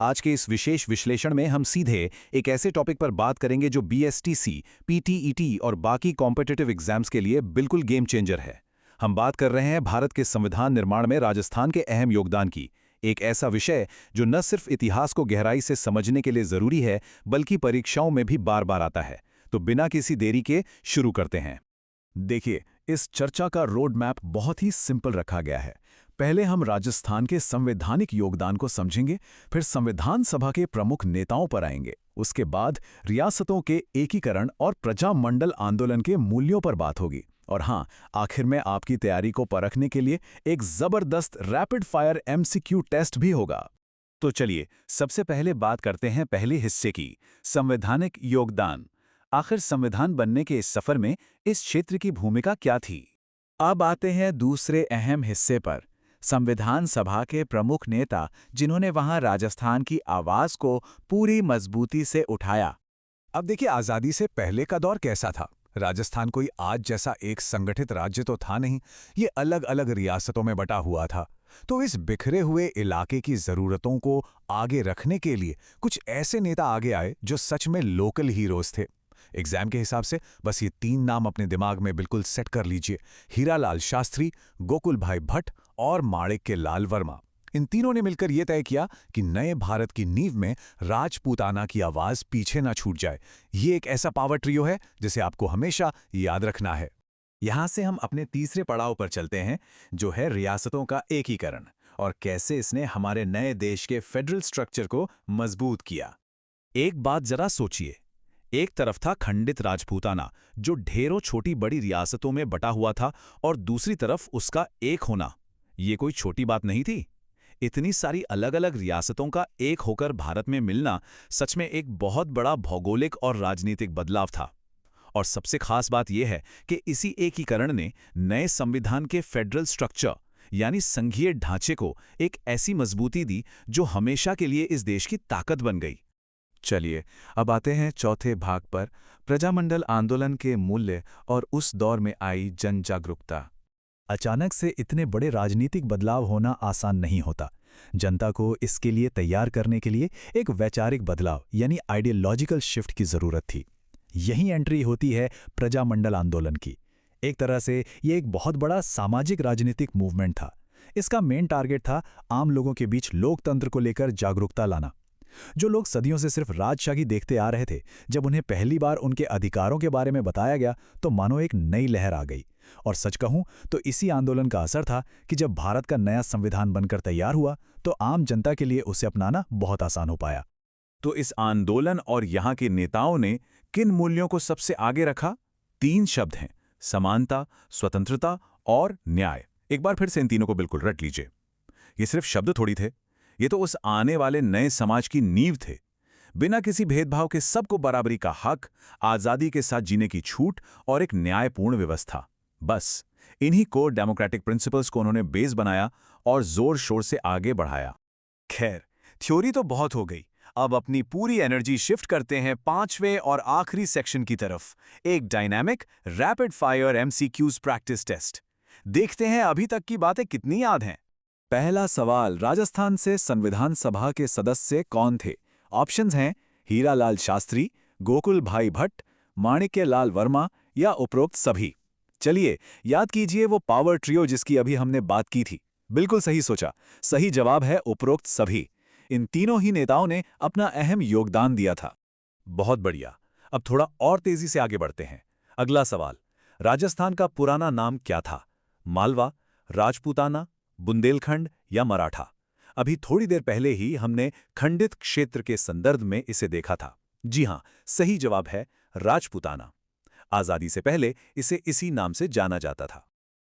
आज के इस विशेष विश्लेषण में हम सीधे एक ऐसे टॉपिक पर बात करेंगे जो बीएसटीसी, पीटीईटी और बाकी कॉम्पिटिटिव एग्जाम्स के लिए बिल्कुल गेम चेंजर है। हम बात कर रहे हैं भारत के संविधान निर्माण में राजस्थान के अहम योगदान की। एक ऐसा विषय जो न सिर्फ इतिहास को गहराई से समझने के लिए जरूरी है, बल्कि परीक्षाओं में भी बार बार आता है। तो बिना किसी देरी के शुरू करते हैं। देखिए, इस चर्चा का रोड मैप बहुत ही सिंपल रखा गया है। पहले हम राजस्थान के संवैधानिक योगदान को समझेंगे, फिर संविधान सभा के प्रमुख नेताओं पर आएंगे, उसके बाद रियासतों के एकीकरण और प्रजामंडल आंदोलन के मूल्यों पर बात होगी, और हाँ, आखिर में आपकी तैयारी को परखने के लिए एक जबरदस्त रैपिड फायर एमसीक्यू टेस्ट भी होगा। तो चलिए सबसे पहले बात करते हैं पहले हिस्से की, संवैधानिक योगदान। आखिर संविधान बनने के इस सफर में इस क्षेत्र की भूमिका क्या थी? अब आते हैं दूसरे अहम हिस्से पर, संविधान सभा के प्रमुख नेता जिन्होंने वहां राजस्थान की आवाज को पूरी मजबूती से उठाया। अब देखिए, आज़ादी से पहले का दौर कैसा था। राजस्थान कोई आज जैसा एक संगठित राज्य तो था नहीं, ये अलग अलग रियासतों में बटा हुआ था। तो इस बिखरे हुए इलाके की ज़रूरतों को आगे रखने के लिए कुछ ऐसे नेता आगे आए जो सच में लोकल हीरोज थे। एग्जाम के हिसाब से बस ये 3 नाम अपने दिमाग में बिल्कुल सेट कर लीजिए: हीरालाल शास्त्री, गोकुल भाई भट्ट और माणिक्य लाल वर्मा। इन तीनों ने मिलकर यह तय किया कि नए भारत की नींव में राजपूताना की आवाज पीछे ना छूट जाए। ये एक ऐसा पावर ट्रियो है जिसे आपको हमेशा याद रखना है। यहां से हम अपने तीसरे पड़ाव पर चलते हैं, जो है रियासतों का एकीकरण और कैसे इसने हमारे नए देश के फेडरल स्ट्रक्चर को मजबूत किया। एक बात जरा सोचिए, एक तरफ था खंडित राजपूताना जो ढेरों छोटी बड़ी रियासतों में बटा हुआ था, और दूसरी तरफ उसका एक होना। ये कोई छोटी बात नहीं थी। इतनी सारी अलग अलग रियासतों का एक होकर भारत में मिलना सच में एक बहुत बड़ा भौगोलिक और राजनीतिक बदलाव था। और सबसे खास बात यह है कि इसी एकीकरण ने नए संविधान के फेडरल स्ट्रक्चर यानी संघीय ढांचे को एक ऐसी मजबूती दी जो हमेशा के लिए इस देश की ताकत बन गई। चलिए, अब आते हैं चौथे भाग पर, प्रजामंडल आंदोलन के मूल्य और उस दौर में आई जन जागरूकता। अचानक से इतने बड़े राजनीतिक बदलाव होना आसान नहीं होता। जनता को इसके लिए तैयार करने के लिए एक वैचारिक बदलाव यानी आइडियोलॉजिकल शिफ्ट की जरूरत थी। यही एंट्री होती है प्रजामंडल आंदोलन की। एक तरह से ये एक बहुत बड़ा सामाजिक राजनीतिक मूवमेंट था। इसका मेन टारगेट था आम लोगों के बीच लोकतंत्र को लेकर जागरूकता लाना। जो लोग सदियों से सिर्फ राजशाही देखते आ रहे थे, जब उन्हें पहली बार उनके अधिकारों के बारे में बताया गया तो मानो एक नई लहर आ गई। और सच कहूं तो इसी आंदोलन का असर था कि जब भारत का नया संविधान बनकर तैयार हुआ तो आम जनता के लिए उसे अपनाना बहुत आसान हो पाया। तो इस आंदोलन और यहाँ के नेताओं ने किन मूल्यों को सबसे आगे रखा? 3 शब्द हैं: समानता, स्वतंत्रता और न्याय। एक बार फिर से इन तीनों को बिल्कुल रट लीजिए। ये सिर्फ शब्द थोड़ी थे, ये तो उस आने वाले नए समाज की नींव थे। बिना किसी भेदभाव के सबको बराबरी का हक, आज़ादी के साथ जीने की छूट और एक न्यायपूर्ण व्यवस्था। बस इन्हीं कोर डेमोक्रेटिक प्रिंसिपल्स को उन्होंने बेस बनाया और जोर शोर से आगे बढ़ाया। खैर, थ्योरी तो बहुत हो गई। अब अपनी पूरी एनर्जी शिफ्ट करते हैं 5वें और आखिरी सेक्शन की तरफ, एक dynamic rapid fire MCQs practice test. देखते हैं अभी तक की बातें कितनी याद हैं। पहला सवाल, राजस्थान से संविधान सभा के सदस्य कौन थे? ऑप्शंस हैं हीरालाल शास्त्री, गोकुल भाई भट्ट, माणिक्य लाल वर्मा या उपरोक्त सभी। चलिए याद कीजिए वो पावर ट्रियो जिसकी अभी हमने बात की थी। बिल्कुल सही सोचा, सही जवाब है उपरोक्त सभी। इन तीनों ही नेताओं ने अपना अहम योगदान दिया था। बहुत बढ़िया। अब थोड़ा और तेजी से आगे बढ़ते हैं। अगला सवाल, राजस्थान का पुराना नाम क्या था? मालवा, राजपूताना, बुंदेलखंड या मराठा? अभी थोड़ी देर पहले ही हमने खंडित क्षेत्र के संदर्भ में इसे देखा था। जी हां, सही जवाब है राजपूताना। आजादी से पहले इसे इसी नाम से जाना जाता था।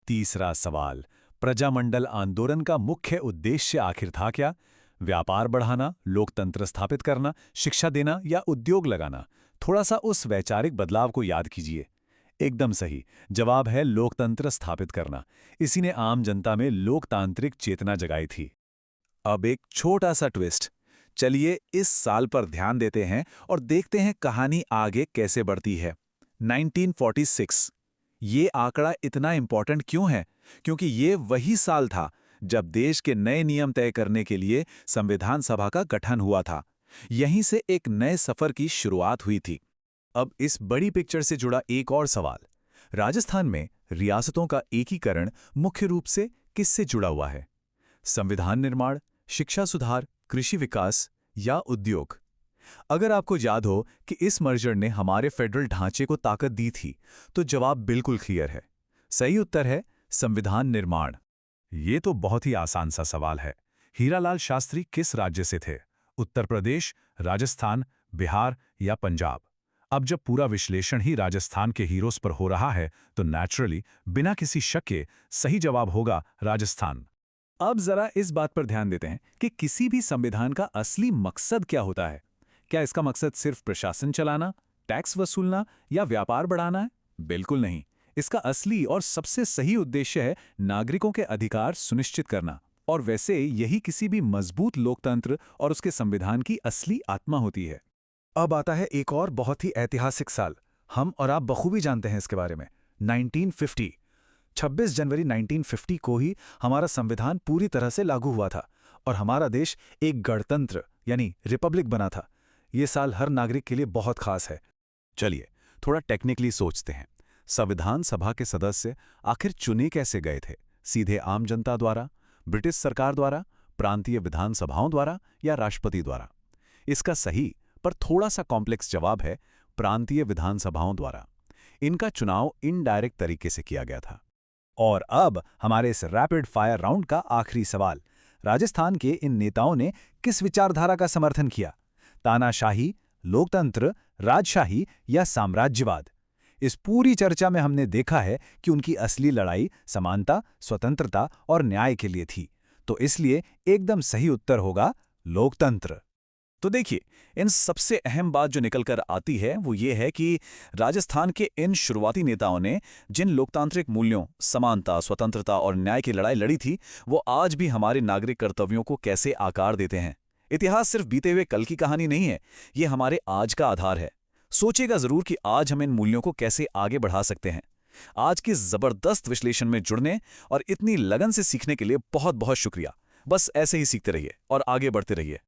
तीसरा सवाल, प्रजामंडल आंदोलन का मुख्य उद्देश्य आखिर था क्या? व्यापार बढ़ाना, लोकतंत्र स्थापित करना, शिक्षा देना या उद्योग लगाना? थोड़ा सा उस वैचारिक बदलाव को याद कीजिए। एकदम सही जवाब है लोकतंत्र स्थापित करना। इसी ने आम जनता में लोकतांत्रिक चेतना जगाई थी। अब एक छोटा सा ट्विस्ट। चलिए इस साल पर ध्यान देते हैं और देखते हैं कहानी आगे कैसे बढ़ती है। 1946। ये आंकड़ा इतना इंपॉर्टेंट क्यों है? क्योंकि ये वही साल था जब देश के नए नियम तय करने के लिए संविधान सभा का गठन हुआ था। यहीं से एक नए सफर की शुरुआत हुई थी। अब इस बड़ी पिक्चर से जुड़ा एक और सवाल, राजस्थान में रियासतों का एकीकरण मुख्य रूप से किससे जुड़ा हुआ है? संविधान निर्माण, शिक्षा सुधार, कृषि विकास या उद्योग? अगर आपको याद हो कि इस मर्जर ने हमारे फेडरल ढांचे को ताकत दी थी, तो जवाब बिल्कुल क्लियर है। सही उत्तर है संविधान निर्माण। ये तो बहुत ही आसान सा सवाल है। हीरालाल शास्त्री किस राज्य से थे? उत्तर प्रदेश, राजस्थान, बिहार या पंजाब? अब जब पूरा विश्लेषण ही राजस्थान के हीरोज पर हो रहा है, तो नेचुरली बिना किसी शक के सही जवाब होगा राजस्थान। अब जरा इस बात पर ध्यान देते हैं कि किसी भी संविधान का असली मकसद क्या होता है। क्या इसका मकसद सिर्फ प्रशासन चलाना, टैक्स वसूलना या व्यापार बढ़ाना है? बिल्कुल नहीं। इसका असली और सबसे सही उद्देश्य है नागरिकों के अधिकार सुनिश्चित करना। और वैसे यही किसी भी मजबूत लोकतंत्र और उसके संविधान की असली आत्मा होती है। अब आता है एक और बहुत ही ऐतिहासिक साल। हम और आप बखूबी जानते हैं इसके बारे में। 1950। 26 जनवरी 1950 को ही हमारा संविधान पूरी तरह से लागू हुआ था और हमारा देश एक गणतंत्र यानी रिपब्लिक बना था। ये साल हर नागरिक के लिए बहुत खास है। चलिए थोड़ा टेक्निकली सोचते हैं। संविधान सभा के सदस्य आखिर चुने कैसे गए थे? सीधे आम जनता द्वारा, ब्रिटिश सरकार द्वारा, प्रांतीय विधानसभाओं द्वारा या राष्ट्रपति द्वारा? इसका सही पर थोड़ा सा कॉम्प्लेक्स जवाब है प्रांतीय विधानसभाओं द्वारा। इनका चुनाव इनडायरेक्ट तरीके से किया गया था। और अब हमारे इस रैपिड फायर राउंड का आखिरी सवाल, राजस्थान के इन नेताओं ने किस विचारधारा का समर्थन किया? तानाशाही, लोकतंत्र, राजशाही या साम्राज्यवाद? इस पूरी चर्चा में हमने देखा है कि उनकी असली लड़ाई समानता, स्वतंत्रता और न्याय के लिए थी। तो इसलिए एकदम सही उत्तर होगा लोकतंत्र। तो देखिए, इन सबसे अहम बात जो निकल कर आती है वो ये है कि राजस्थान के इन शुरुआती नेताओं ने जिन लोकतांत्रिक मूल्यों, समानता, स्वतंत्रता और न्याय की लड़ाई लड़ी थी, वो आज भी हमारे नागरिक कर्तव्यों को कैसे आकार देते हैं। इतिहास सिर्फ बीते हुए कल की कहानी नहीं है, ये हमारे आज का आधार है। सोचेगा जरूर कि आज हम इन मूल्यों को कैसे आगे बढ़ा सकते हैं। आज के जबरदस्त विश्लेषण में जुड़ने और इतनी लगन से सीखने के लिए बहुत बहुत शुक्रिया। बस ऐसे ही सीखते रहिए और आगे बढ़ते रहिए।